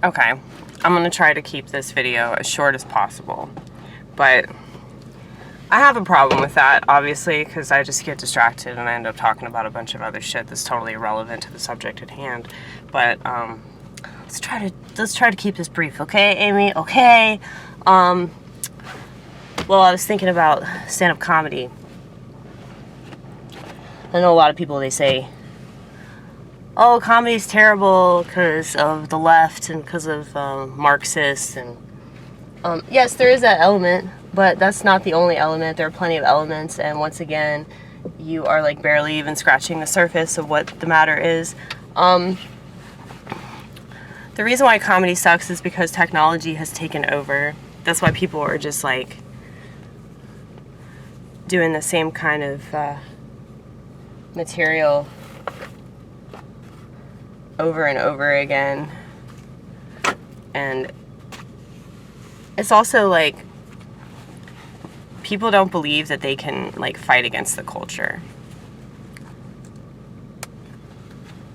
Okay, I'm gonna try to keep this video as short as possible, but I have a problem with that, obviously, because I just get distracted and I end up talking about a bunch of other shit that's totally irrelevant to the subject at hand. But let's try to keep this brief, okay, Amy? Okay. Well, I was thinking about stand-up comedy. I know a lot of people, they say, oh, comedy's terrible because of the left and because of Marxists. And yes, there is that element, but that's not the only element. There are plenty of elements, and once again, you are like barely even scratching the surface of what the matter is. The reason why comedy sucks is because technology has taken over. That's why people are just like doing the same kind of material over and over again. And it's also like people don't believe that they can like fight against the culture.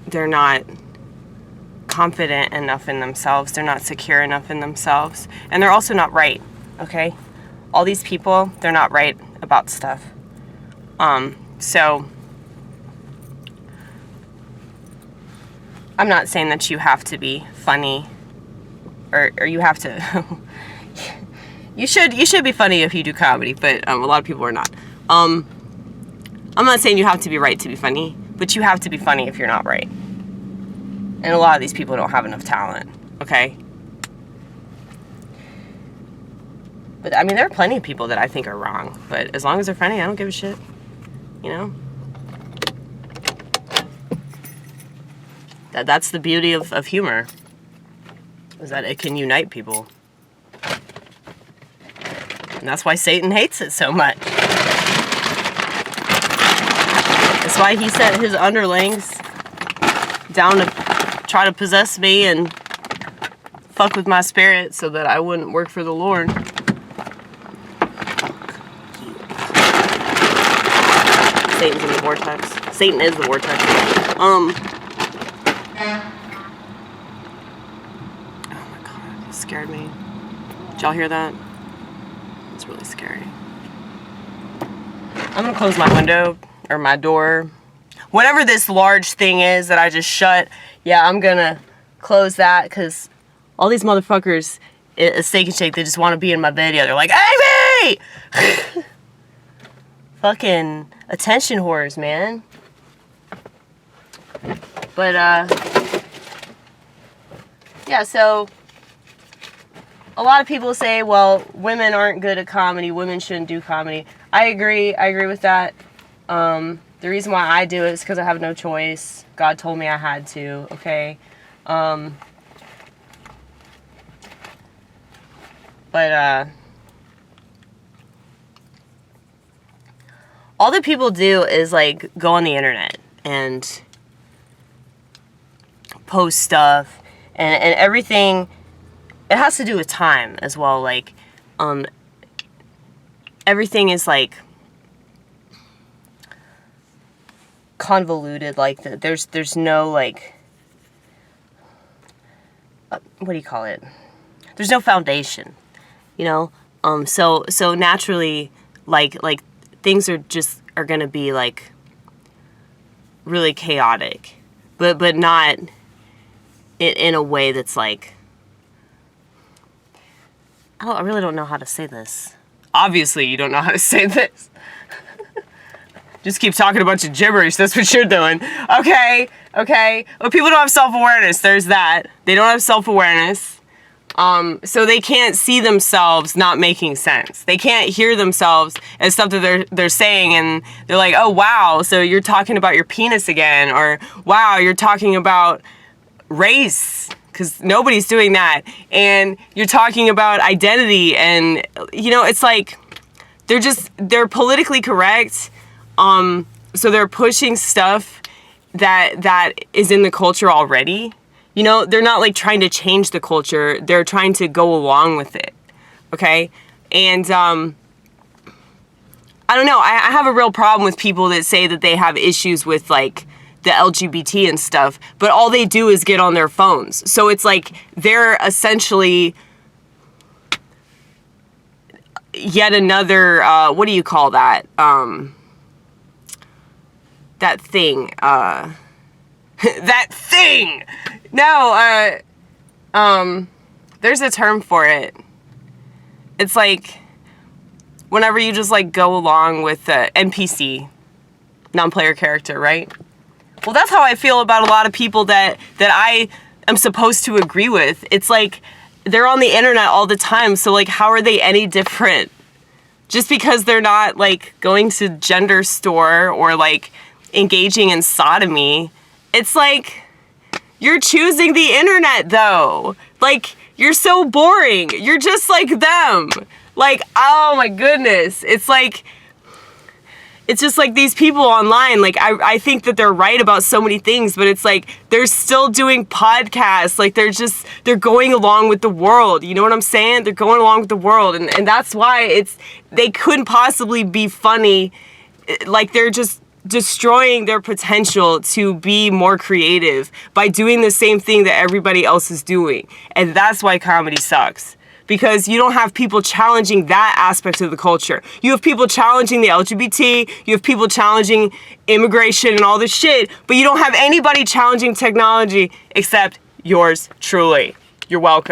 They're not confident enough in themselves. They're not secure enough in themselves. And they're also not right, okay? All these people, they're not right about stuff. So I'm not saying that you have to be funny or you have to you should be funny if you do comedy, but a lot of people are not. I'm not saying you have to be right to be funny, but you have to be funny if you're not right. And a lot of these people don't have enough talent, okay? But I mean, there are plenty of people that I think are wrong, but as long as they're funny, I don't give a shit, you know? That's the beauty of humor, is that it can unite people. And that's why Satan hates it so much. That's why he sent his underlings down to try to possess me and fuck with my spirit so that I wouldn't work for the Lord. Satan's in the vortex. Satan is the vortex. Oh my god, it scared me. Did y'all hear that? It's really scary. I'm gonna close my window or my door. Whatever this large thing is that I just shut, yeah, I'm gonna close that because all these motherfuckers at Steak and Shake, they just want to be in my video. They're like, Amy! Fucking attention whores, man. But, yeah, so a lot of people say, well, women aren't good at comedy. Women shouldn't do comedy. I agree. I agree with that. The reason why I do it is because I have no choice. God told me I had to, okay? But all that people do is, like, go on the internet and post stuff and everything. It has to do with time as well. Like, everything is, like, convoluted. Like, there's no, like, what do you call it? There's no foundation, you know? So naturally, like things are gonna be, like, really chaotic, but not in a way that's, like, I really don't know how to say this. Obviously, you don't know how to say this. Just keep talking a bunch of gibberish. That's what you're doing. Okay. Well, people don't have self-awareness. There's that. They don't have self-awareness. So they can't see themselves not making sense. They can't hear themselves as stuff that they're saying, and they're like, oh, wow, so you're talking about your penis again, or wow, you're talking about race, because nobody's doing that, and you're talking about identity, and, you know, it's like, they're politically correct, so they're pushing stuff that is in the culture already. You know, they're not, like, trying to change the culture. They're trying to go along with it, okay? And, I don't know. I have a real problem with people that say that they have issues with, like, the LGBT and stuff, but all they do is get on their phones. So it's like they're essentially yet another, what do you call that? That thing. That thing! No, there's a term for it. It's like whenever you just like go along with the NPC, non-player character, right? Well, that's how I feel about a lot of people that I am supposed to agree with. It's like they're on the internet all the time, so like how are they any different? Just because they're not like going to gender store or like engaging in sodomy, it's like you're choosing the internet though. Like you're so boring. You're just like them. Like, oh my goodness. It's just like these people online, like I think that they're right about so many things, but it's like they're still doing podcasts. Like they're going along with the world. You know what I'm saying? They're going along with the world. And that's why they couldn't possibly be funny. Like they're just destroying their potential to be more creative by doing the same thing that everybody else is doing. And that's why comedy sucks. Because you don't have people challenging that aspect of the culture. You have people challenging the LGBT, you have people challenging immigration and all this shit, but you don't have anybody challenging technology except yours truly. You're welcome.